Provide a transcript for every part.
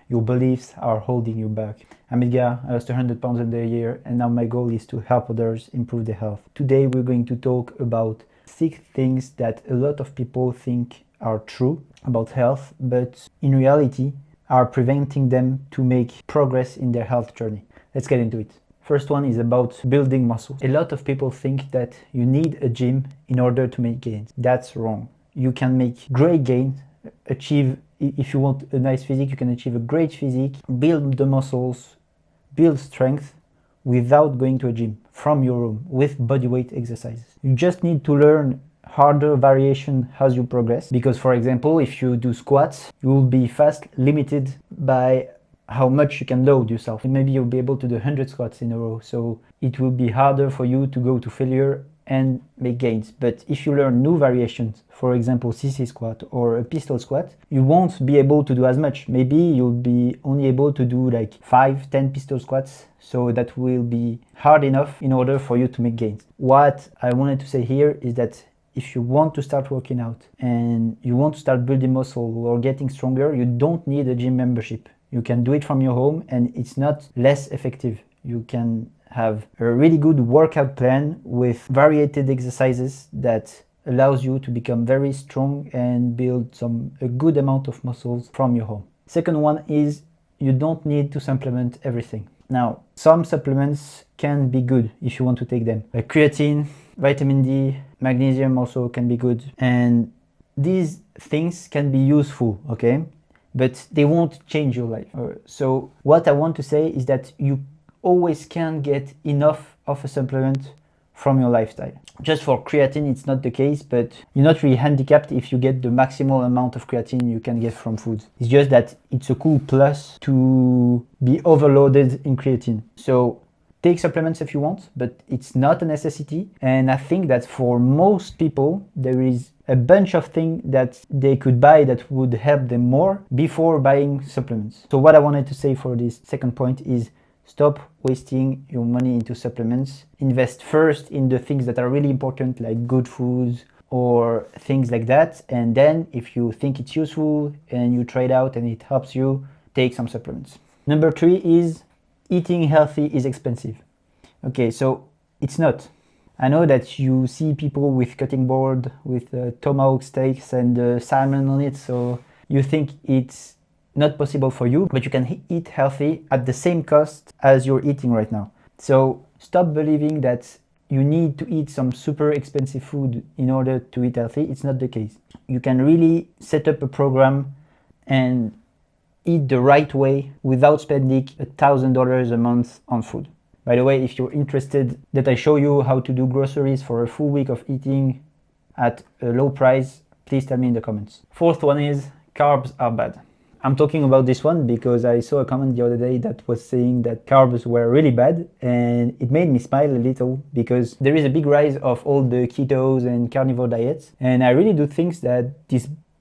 your beliefs are holding you back. I'm Edgar, I lost 100 pounds in a year, and now my goal is to help others improve their health. Today we're going to talk about 6 things that a lot of people think are true about health, but in reality are preventing them to make progress in their health journey. Let's get into it. First one is about building muscle. A lot of people think that you need a gym in order to make gains. That's wrong. You can make great gains, if you want a nice physique, you can achieve a great physique, build the muscles, build strength without going to a gym, from your room, with bodyweight exercises. You just need to learn harder variation as you progress, because for example, if you do squats, you will be fast limited by how much you can load yourself. Maybe you'll be able to do 100 squats in a row, so it will be harder for you to go to failure and make gains. But if you learn new variations, for example CC squat or a pistol squat, you won't be able to do as much. Maybe you'll be only able to do like 5-10 pistol squats, so that will be hard enough in order for you to make gains. What I wanted to say here is that if you want to start working out and you want to start building muscle or getting stronger, you don't need a gym membership. You can do it from your home, and it's not less effective. You can have a really good workout plan with varied exercises that allows you to become very strong and build a good amount of muscles from your home. Second one is you don't need to supplement everything. Now, some supplements can be good if you want to take them, like creatine, vitamin D, magnesium also can be good, and these things can be useful, okay? But they won't change your life. So what I want to say is that you always can get enough of a supplement from your lifestyle. Just for creatine, it's not the case, but you're not really handicapped if you get the maximal amount of creatine you can get from food. It's just that it's a cool plus to be overloaded in creatine. So take supplements if you want, but it's not a necessity. And I think that for most people, there is a bunch of things that they could buy that would help them more before buying supplements. So what I wanted to say for this second point is stop wasting your money into supplements. Invest first in the things that are really important, like good foods or things like that. And then if you think it's useful and you try it out and it helps you, take some supplements. Number 3 is eating healthy is expensive. Okay, so it's not. I know that you see people with cutting board, with tomahawk steaks and salmon on it, so you think it's not possible for you, but you can eat healthy at the same cost as you're eating right now. So stop believing that you need to eat some super expensive food in order to eat healthy. It's not the case. You can really set up a program and eat the right way without spending $1,000 a month on food. By the way, if you're interested that I show you how to do groceries for a full week of eating at a low price, please tell me in the comments. Fourth one is carbs are bad. I'm talking about this one because I saw a comment the other day that was saying that carbs were really bad, and it made me smile a little because there is a big rise of all the ketos and carnivore diets, and I really do think that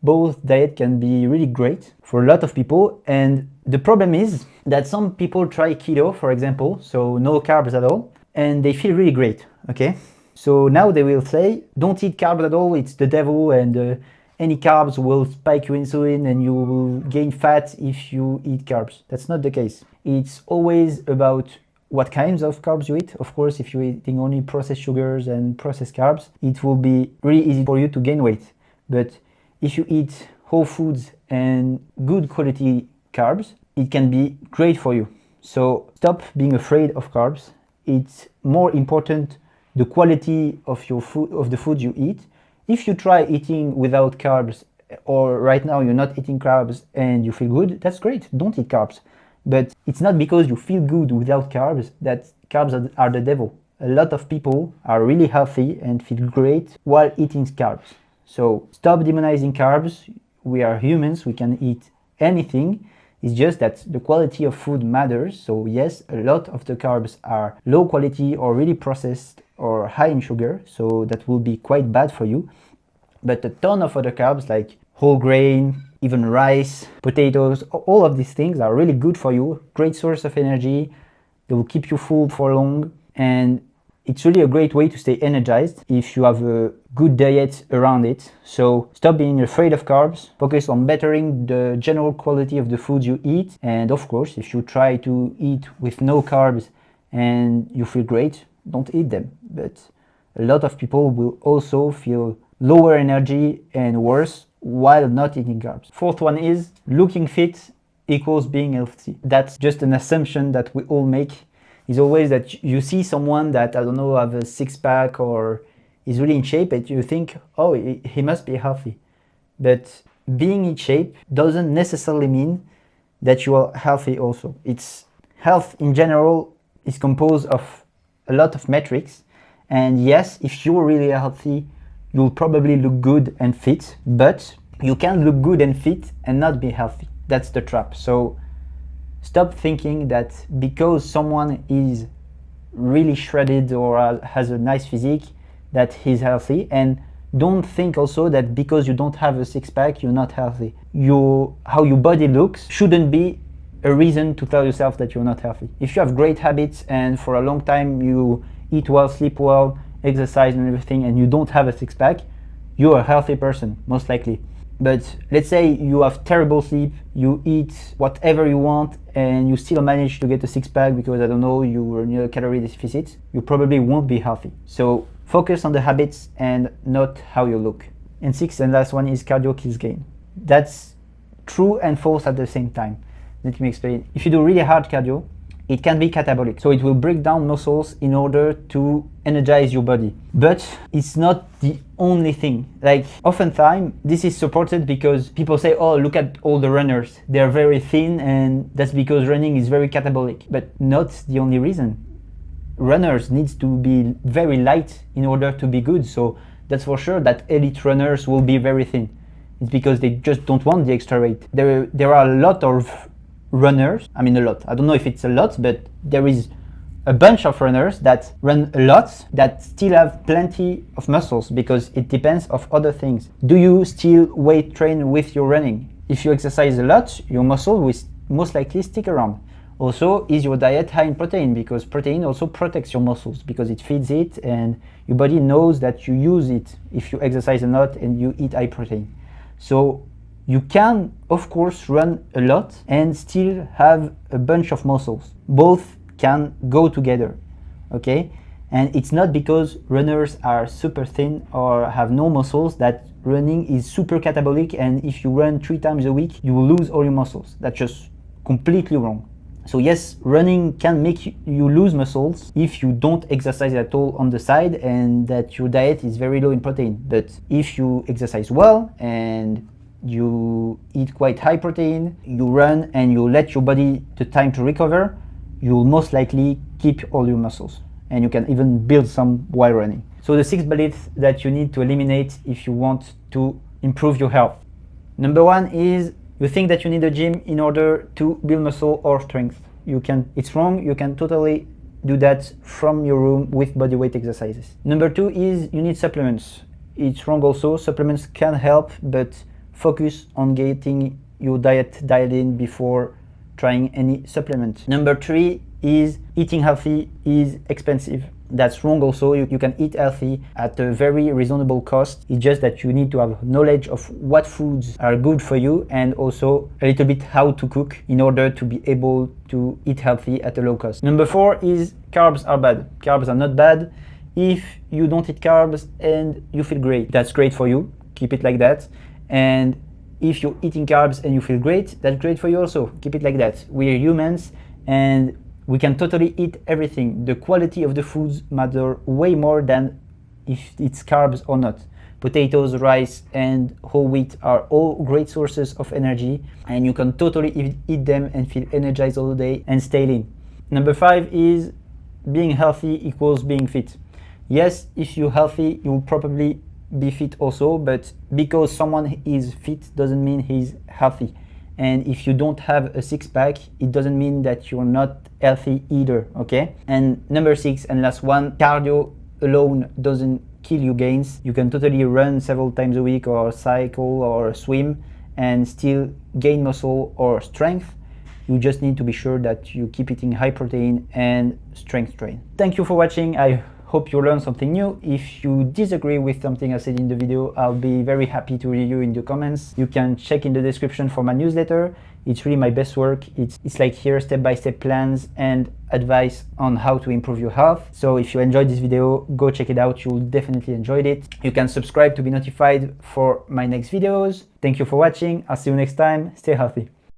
both diet can be really great for a lot of people. And the problem is that some people try keto, for example, so no carbs at all, and they feel really great, okay? So now they will say, don't eat carbs at all, it's the devil, and any carbs will spike your insulin and you will gain fat if you eat carbs. That's not the case. It's always about what kinds of carbs you eat. Of course, if you're eating only processed sugars and processed carbs, it will be really easy for you to gain weight. But if you eat whole foods and good quality carbs, it can be great for you. So stop being afraid of carbs. It's more important the quality of your food, of the food you eat. If you try eating without carbs, or right now you're not eating carbs and you feel good, that's great. Don't eat carbs. But it's not because you feel good without carbs that carbs are the devil. A lot of people are really healthy and feel great while eating carbs. So stop demonizing carbs. We are humans, we can eat anything. It's just that the quality of food matters. So yes, a lot of the carbs are low quality or really processed or high in sugar, so that will be quite bad for you. But a ton of other carbs like whole grain, even rice, potatoes, all of these things are really good for you. Great source of energy. They will keep you full for long. And it's really a great way to stay energized if you have a good diet around it. So stop being afraid of carbs, focus on bettering the general quality of the foods you eat. And of course, if you try to eat with no carbs and you feel great, don't eat them. But a lot of people will also feel lower energy and worse while not eating carbs. Fourth one is looking fit equals being healthy. That's just an assumption that we all make. Is always that you see someone that, I don't know, have a six-pack or is really in shape and you think, oh, he must be healthy. But being in shape doesn't necessarily mean that you are healthy also. It's health in general is composed of a lot of metrics. And yes, if you're really healthy, you'll probably look good and fit, but you can look good and fit and not be healthy. That's the trap. So stop thinking that because someone is really shredded or has a nice physique that he's healthy, and don't think also that because you don't have a six-pack you're not healthy. How your body looks shouldn't be a reason to tell yourself that you're not healthy. If you have great habits and for a long time you eat well, sleep well, exercise and everything, and you don't have a six-pack, you're a healthy person, most likely. But let's say you have terrible sleep, you eat whatever you want, and you still manage to get a six-pack because, I don't know, you were near a calorie deficit, you probably won't be healthy. So focus on the habits and not how you look. And sixth and last one is cardio kills gain. That's true and false at the same time. Let me explain. If you do really hard cardio, it can be catabolic. So it will break down muscles in order to energize your body. But it's not the only thing. Like, oftentimes, this is supported because people say, oh, look at all the runners. They're very thin and that's because running is very catabolic. But not the only reason. Runners need to be very light in order to be good. So that's for sure that elite runners will be very thin. It's because they just don't want the extra weight. There are a lot of runners, I mean a lot, I don't know if it's a lot, but there is a bunch of runners that run a lot that still have plenty of muscles because it depends of other things. Do you still weight train with your running? If you exercise a lot, your muscle will most likely stick around. Also, is your diet high in protein? Because protein also protects your muscles because it feeds it and your body knows that you use it if you exercise a lot and you eat high protein. So you can, of course, run a lot and still have a bunch of muscles. Both can go together, okay? And it's not because runners are super thin or have no muscles that running is super catabolic, and if you run 3 times a week, you will lose all your muscles. That's just completely wrong. So yes, running can make you lose muscles if you don't exercise at all on the side and that your diet is very low in protein. But if you exercise well and you eat quite high protein, you run and you let your body the time to recover, you'll most likely keep all your muscles and you can even build some while running. So the 6 beliefs that you need to eliminate if you want to improve your health. Number 1 is you think that you need a gym in order to build muscle or strength. It's wrong, you can totally do that from your room with bodyweight exercises. Number 2 is you need supplements. It's wrong also, supplements can help, but focus on getting your diet dialed in before trying any supplement. Number 3 is eating healthy is expensive. That's wrong also. You can eat healthy at a very reasonable cost. It's just that you need to have knowledge of what foods are good for you and also a little bit how to cook in order to be able to eat healthy at a low cost. Number 4 is carbs are bad. Carbs are not bad. If you don't eat carbs and you feel great, that's great for you. Keep it like that. And if you're eating carbs and you feel great, that's great for you also. Keep it like that. We're humans and we can totally eat everything. The quality of the foods matter way more than if it's carbs or not. Potatoes, rice, and whole wheat are all great sources of energy and you can totally eat them and feel energized all day and stay lean. Number 5 is being healthy equals being fit. Yes, if you're healthy, you'll probably be fit also, but because someone is fit doesn't mean he's healthy. And if you don't have a six-pack, it doesn't mean that you're not healthy either, okay? And number 6 and last one, cardio alone doesn't kill you gains. You can totally run several times a week or cycle or swim and still gain muscle or strength. You just need to be sure that you keep eating high protein and strength train. Thank you for watching. I Hope you learned something new. If you disagree with something I said in the video, I'll be very happy to read you in the comments. You can check in the description for my newsletter. It's really my best work. It's like here step-by-step plans and advice on how to improve your health. So if you enjoyed this video, go check it out. You'll definitely enjoy it. You can subscribe to be notified for my next videos. Thank you for watching. I'll see you next time. Stay healthy.